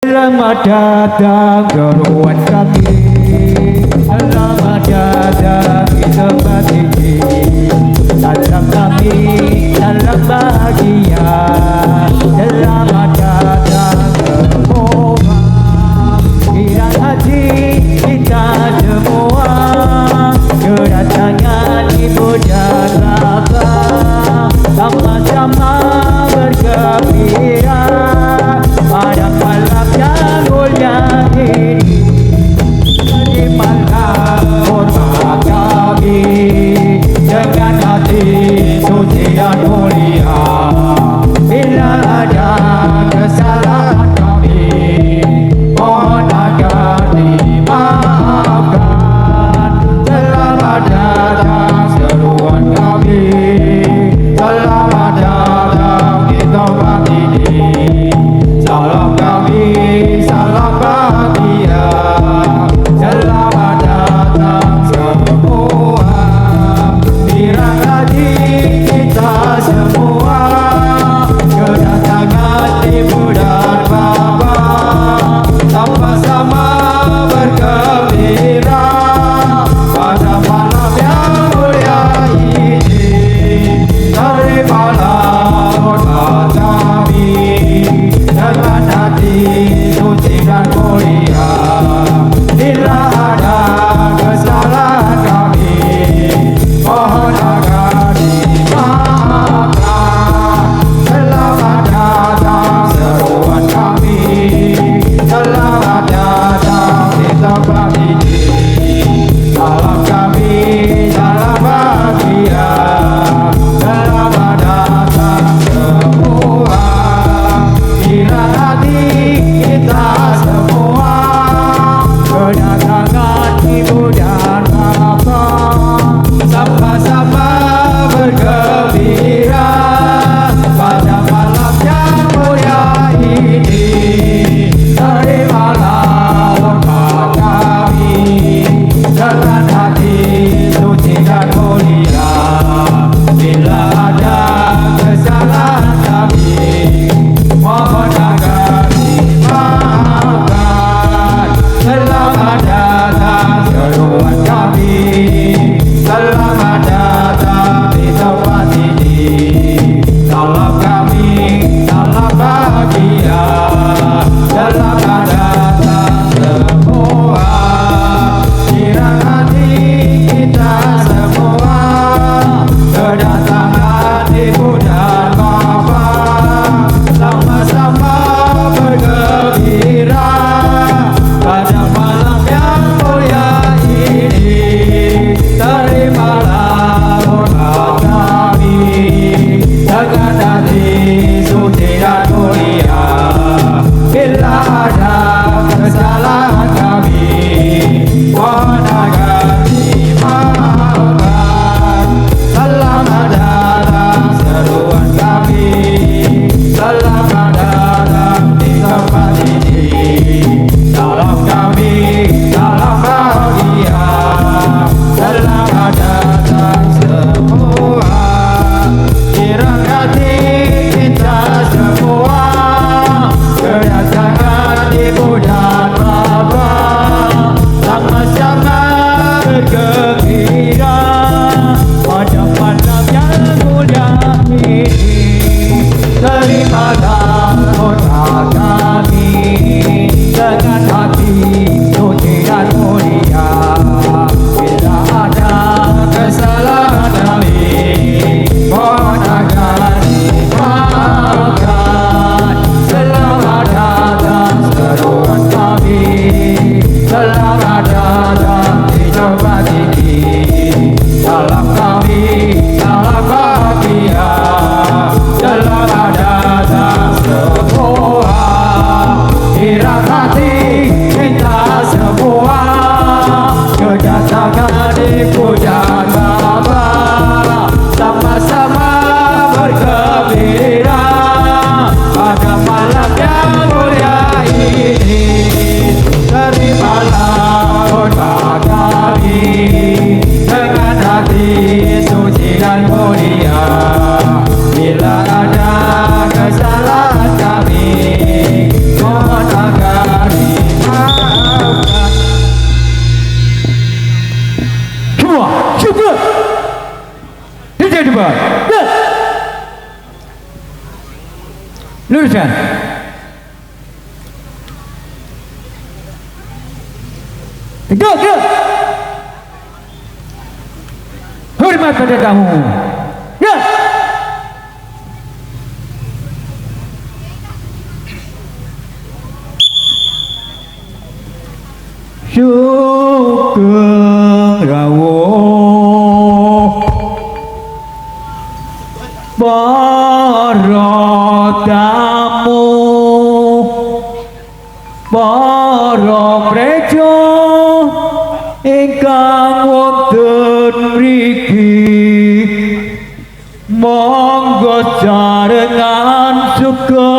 Selamat datang ke ruang kami. Selamat datang di tempat ini. Salam kami, salam bahagia. Selamat datang semua. Kirang hati kita semua. Kedatangan Ibu dan Bapak sama-sama bergembira pada malam yang mulia ini. Terimalah hormat kami dengan hati suci dan mulia. Bila ada kesalahan kami, mohon agar dimaafkan. Selamat datang seruan kami. Selamat datang di tempat ini. Salam kami, salam bahagia. Selamat datang semua. Kirang hati kita semua. Kedatangan Ibu dan Bapak sama-sama bergembira pada malam yang mulia ini. Terimalah hormat kami dengan hati suci dan mulia. Bila ada kesalahan kami, mohon agar dimaafkan. Selamat datang seruan kami. Selamat datang di tempat ini. Salam kami, salam bahagia. Selamat datang semua. Kirang hati kita semua. Kedatangan Ibu dan Bapak sama-sama bergembira pada malam yang mulia ini. Terimalah hormat kami dengan hati suci dan mulia. Bila ada kesalahan kami, mohon agar dimaafkan. Selamat datang seruan kami. Selamat datang di tempat ini. Salam kami, salam bahagia. Selamat datang semua. Kirang hati kita semua. Kedatangan Ibu dan Bapak sama-sama bergembira pada malam yang mulia ini. Terimalah hormat kami dengan hati suci dan mulia. Bila ada kesalahan kami, mohon agar dimaafkan. Selamat datang seruan kami. Selamat datang di tempat ini. Salam kami, salam bahagia. Selamat datang semua. Kirang hati kita semua. Kedatangan Ibu dan Bapak sama-sama bergembira pada malam yang mulia ini. Terimalah hormat kami dengan hati suci dan mulia. Bila ada kesalahan kami, mohon agar dimaafkan. Selamat datang seruan kami. Selamat datang di tempat ini. Salam kami, salam bahagia. Selamat datang semua. Kirang hati Duduk. Hormat pada tamu. Ya. Sugeng rawuh para tamu, para preja ingkang wonten mriki, monggo jarengan suka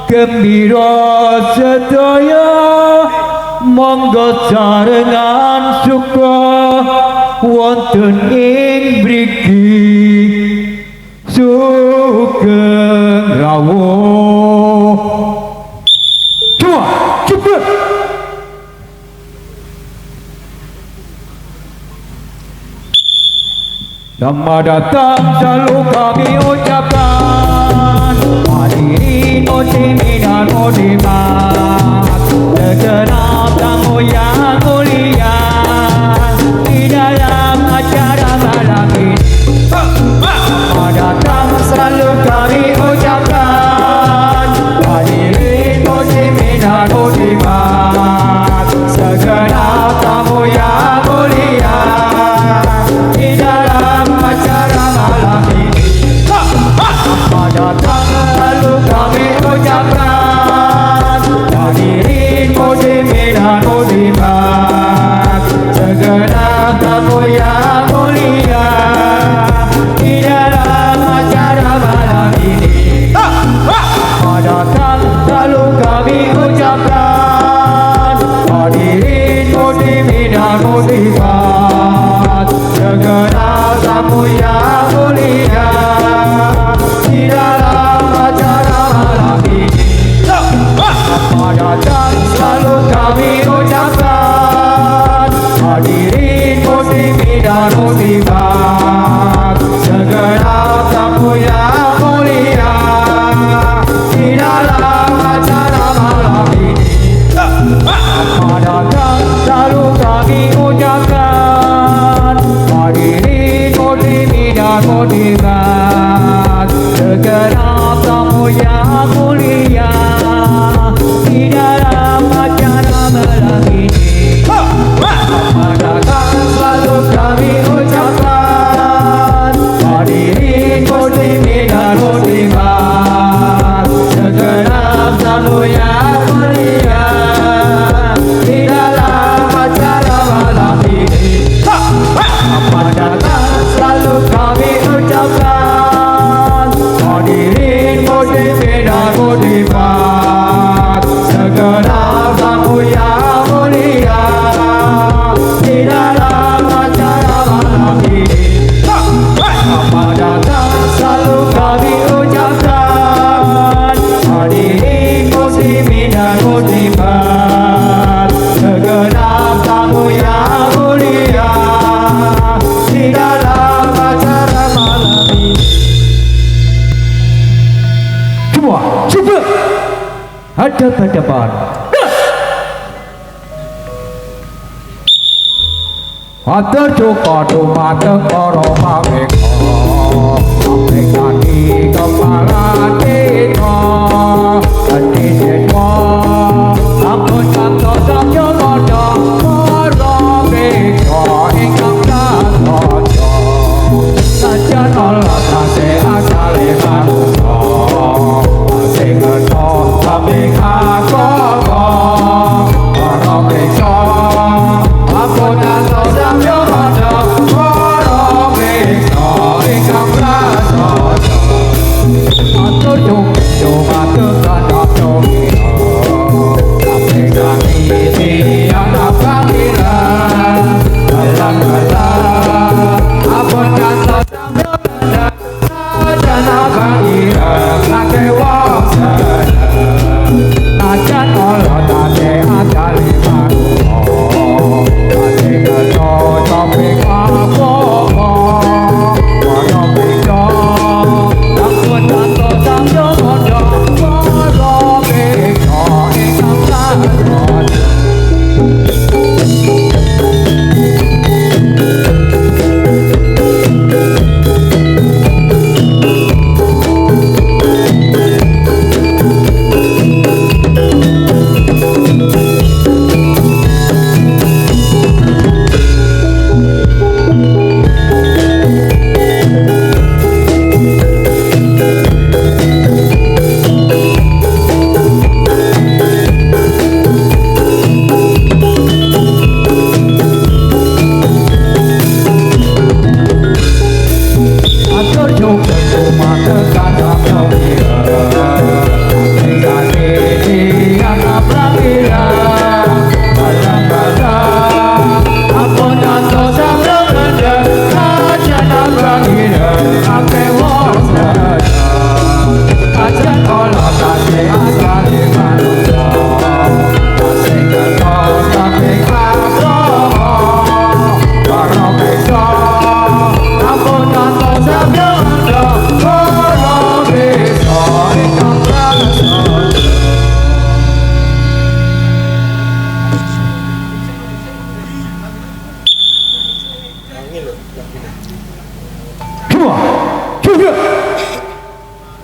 gembira sedaya, monggo jarengan suka wonten ing mriki. Sugeng rawuh. Coba cepet. Selamat datang selalu kami ucapkan, hadirin muslimin dan muslimat, segenap tamu yang mulia di dalam acara malam ini. Selamat datang selalu kami ucapkan, hadirin muslimin dan muslimat, segenap tamu yang mulia di dalam acara malam ini. Selamat datang selalu kami ucapkan, hadirin muslimin dan muslimat, segenap tamu yang mulia di dalam acara malam ini. Selamat datang selalu kami ucapkan, hadirin muslimin dan muslimat, segenap tamu yang mulia di dalam acara malam ini. Selamat datang selalu kami ucapkan, hadirin muslimin dan muslimat, segenap tamu yang mulia di dalam acara malam ini. Selamat datang selalu kami ucapkan, hadirin muslimin dan muslimat, segenap tamu yang mulia di dalam acara malam ini. Selamat datang selalu kami ucapkan, hadirin muslimin dan muslimat, segenap tamu yang mulia di dalam acara malam ini. Selamat datang selalu kami ucapkan, hadirin muslimin dan muslimat, segenap tamu yang mulia di dalam acara malam ini. Selamat datang selalu kami ucapkan, hadirin muslimin dan muslimat, segenap tamu yang mulia di dalam acara malam ini. Semua coba hadap-hadapan. Matur cuka dumateng para pameka, pamekani kepala desa, ati siswa ampun santo samya padha para peka ingkang prasaja, sajan Allah tasih asale manusa, sing ngerti pameka koko para peka ampun santo samya padha para peka ingkang prasaja. Matur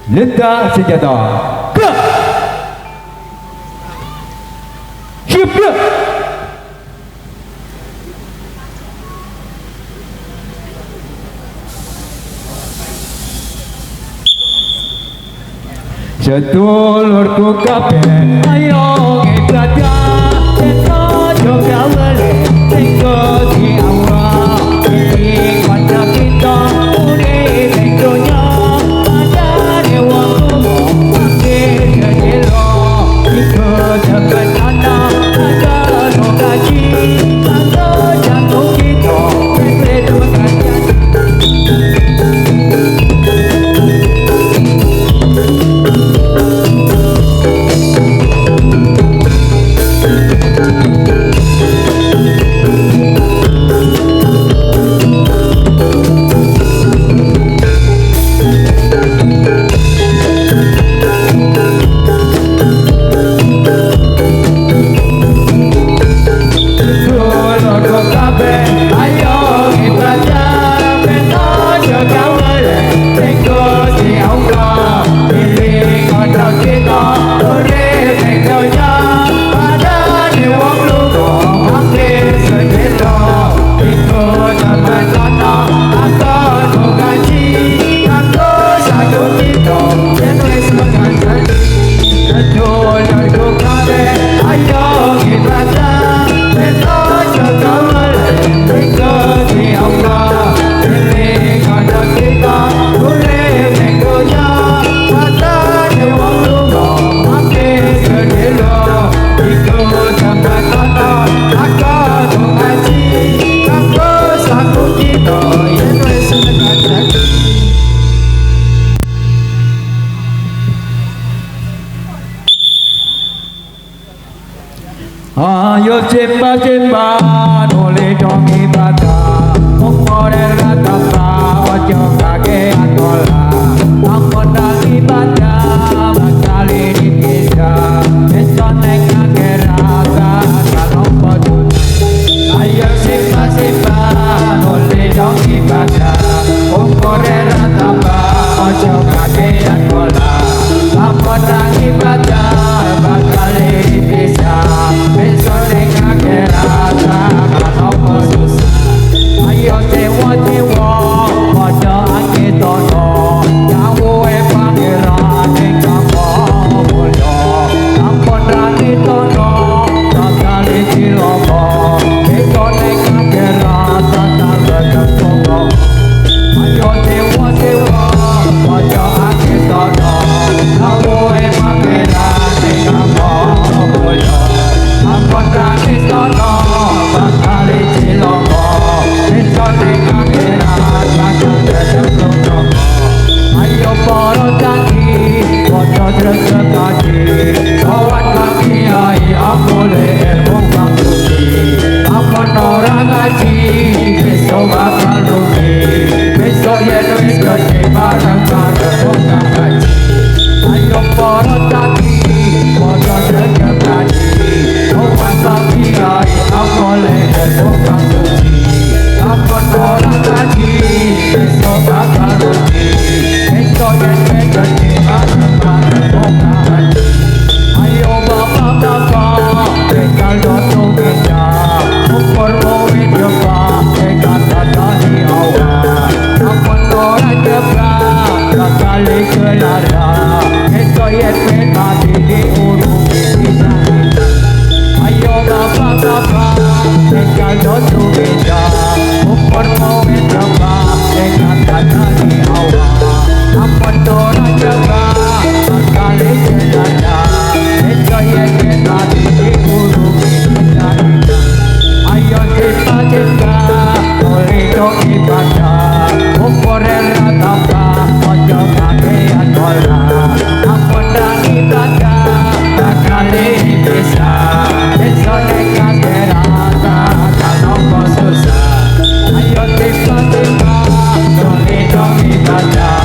letak senjata. Gerak. Siap dia. Sedulurku kabeh ayo ngebraja kita juga boleh ikut di awal ini pada kita urip ing donya ada dewa kumo makin kedelo ikut dekat anak ada rogaji ada jantung kita berbeda mengajar. Ayo cimba-cimba nuli dong ibadah Mungkore ratapa ojo kagean bola Ampun dang ibadah bakali dipisah Besok neng akirata kalau podun Ayo cimba-cimba nuli dong ibadah Mungkore ratapa ojo kagean bola Ampun dang ibadah bakali dipisah Besok neng akirata kalau podun Ayo cewa-cewa pada ake tono Nyawe pangeran ingkang maha mulya Ampun rani tono sakali cilaka Besok neng akirata tak tunggu Ayo cewa-cewa pada ake tono Nyawe pangeran ingkang maha mulya Ampun rani tono sakali cilaka Besok neng akirata tak tunggu Ayo para janji, pada terus kaji Kawan kaki ai aku ilmu kang suci Ampun orang ngaji, besok bakal rugi Besok yen wis gede bareng-bareng wong kang ngaji Ayo para janji, pada terus kaji Kawan kaki ai aku ilmu kang suci Ampun orang ngaji, besok bakal rugi Besok yen wis gede bareng-bareng wong kang ngaji Ayo bapak-bapak, bekal dodo kita Ukur mowi depan, bekal tatahi awak Ampun orang jebrak, bakali kelara Besok yen wis mati diurugi kita Ayo bapak-bapak, bekal dodo kita Ukur mowi depan, bekal tatahi awak Ampun orang jebrak, bakali kelara Besok yen wis mati diurugi kita Ayo cita-cita, boleh dong ibadah Ukur ratapa, ojo kagean bola Ampun dan ibadah, bakali dipisah Besok neng akirata, kalau kau susah Ayo cita-cita, boleh dong ibadah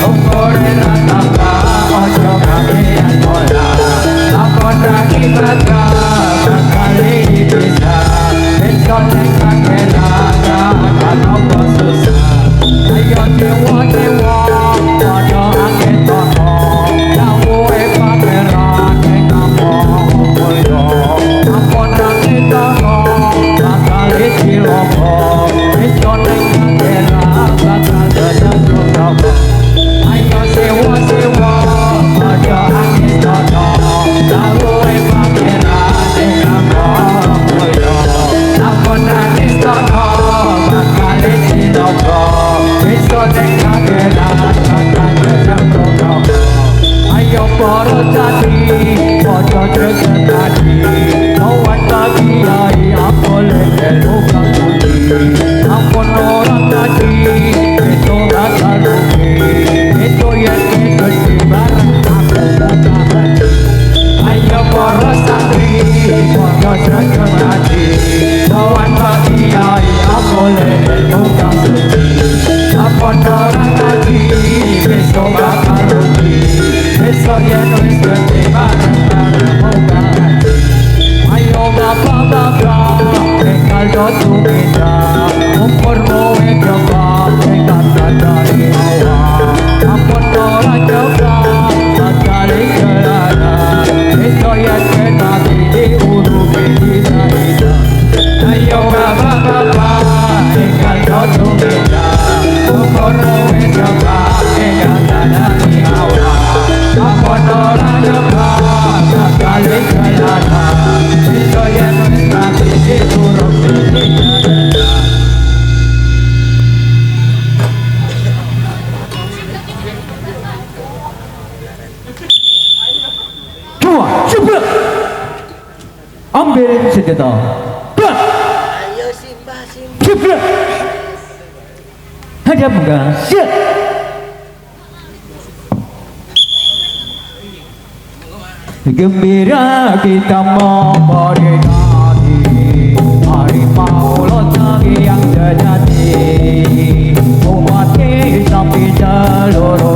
Ukur ratapa, ojo kagean bola Ampun dan ibadah, bakali dipisah Besok neng akirata, kalau kau susah Ayo cewa-cewa, pada ake tono suatu beda umur kowe coba pegang dari awal ampun orang coba dari celana itu yang kena di urut kita itu ayo bapak pegang suatu beda umur kowe coba pegang dari awal ampun orang coba dari celana itu yang kena di urut ambil senjata. Ayo Simba, Simba. Cepat. Hadap enggak? Siap. Gembira kita memperingati hari Maulid Nabi yang sejati, umat Islam di seluruh